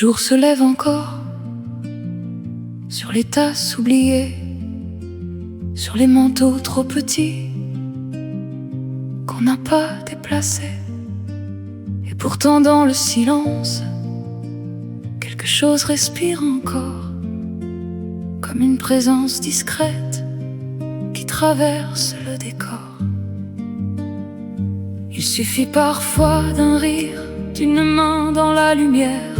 jour se lève encore sur les tasses oubliées, sur les manteaux trop petits qu'on n'a pas déplacés. Et pourtant dans le silence, quelque chose respire encore, comme une présence discrète qui traverse le décor. Il suffit parfois d'un rire, d'une main dans la lumière,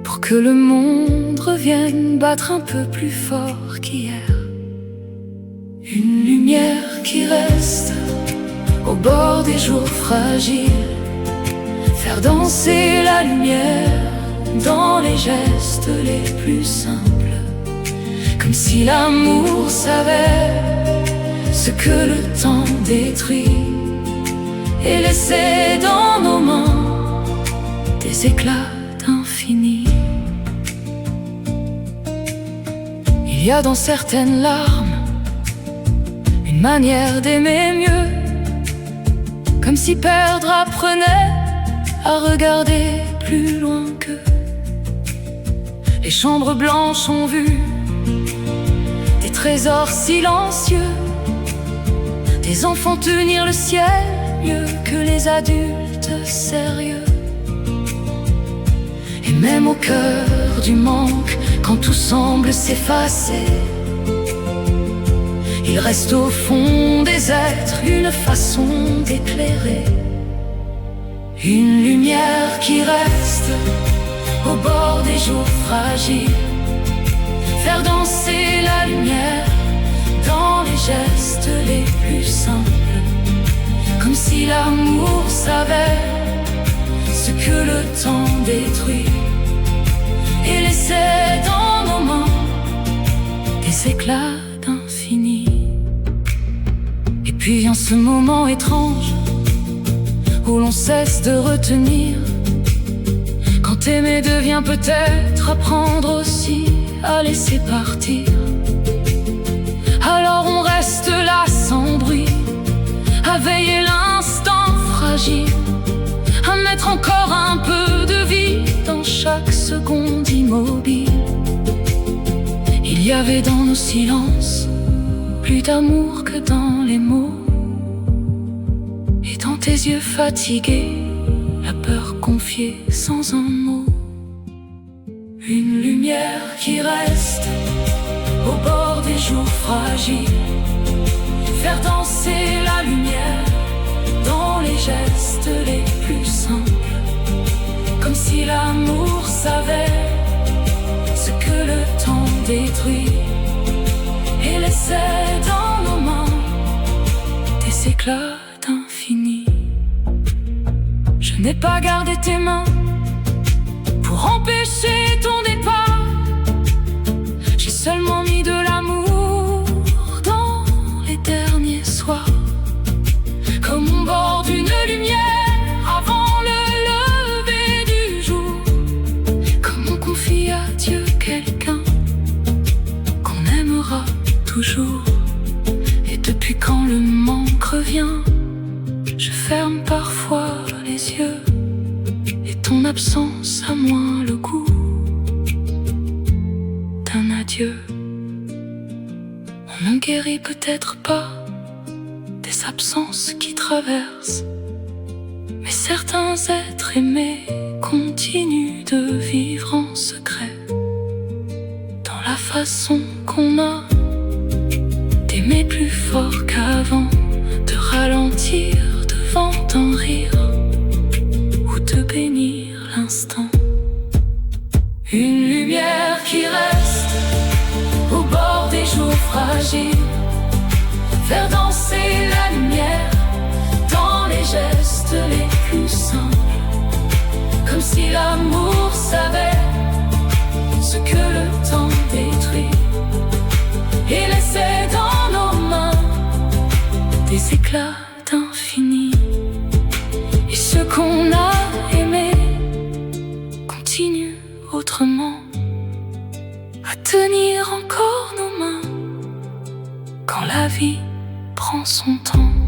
pour que le monde revienne battre un peu plus fort qu'hier. Une lumière qui reste au bord des jours fragiles, faire danser la lumière dans les gestes les plus simples, comme si l'amour savait ce que le temps détruit, et laisser dans nos mains des éclats d'infini. Il y a dans certaines larmes une manière d'aimer mieux, comme si perdre apprenait à regarder plus loin qu'eux. Les chambres blanches ont vu des trésors silencieux, des enfants tenir le ciel mieux que les adultes sérieux. Et même au cœur du manque, quand tout semble s'effacer, il reste au fond des êtres une façon d'éclairer, une lumière qui reste au bord des jours fragiles, faire danser la lumière dans les gestes les plus simples, comme si l'amour savait ce que le temps détruit, et laissait dans nos mains des éclats d'infini. Et puis vient ce moment étrange où l'on cesse de retenir, quand aimer devient peut-être apprendre aussi à laisser partir. Alors on reste là sans bruit, à veiller l'instant fragile, à mettre encore un peu de vie dans chaque seconde immobile. Il y avait dans nos silences plus d'amour que dans les mots, et dans tes yeux fatigués, la peur confiée sans un mot. Une lumière qui reste au bord des jours fragiles, faire danser la lumière dans les gestes les plus simples, comme si l'amour savait ce que le temps détruit, et laissait dans nos mains des éclats d'infini. Je n'ai pas gardé tes mains pour empêcher ton départ, j'ai seulement mis de l'amour dans les derniers soirs, comme on borde une lumière avant le lever du jour, comme on confie à Dieu quelqu'un qu'on aimera toujours. Et depuis quand le manque revient, je ferme parfois les yeux, et ton absence a moins le goût d'un adieu. On ne guérit peut-être pas des absences qui traversent, mais certains êtres aimés continuent de vivre en secret, dans la façon qu'on a d'aimer plus fort qu'avant, de ralentir devant un rire, ou de bénir l'instant. Une lumière qui reste au bord des jours fragiles, faire danser la lumière dans les gestes les plus simples, comme si l'amour savait ce que le temps détruit, et laissait dans nos mains des éclats d'infini. Et ce qu'on a aimé continue autrement à tenir encore nos mains quand la vie prend son temps.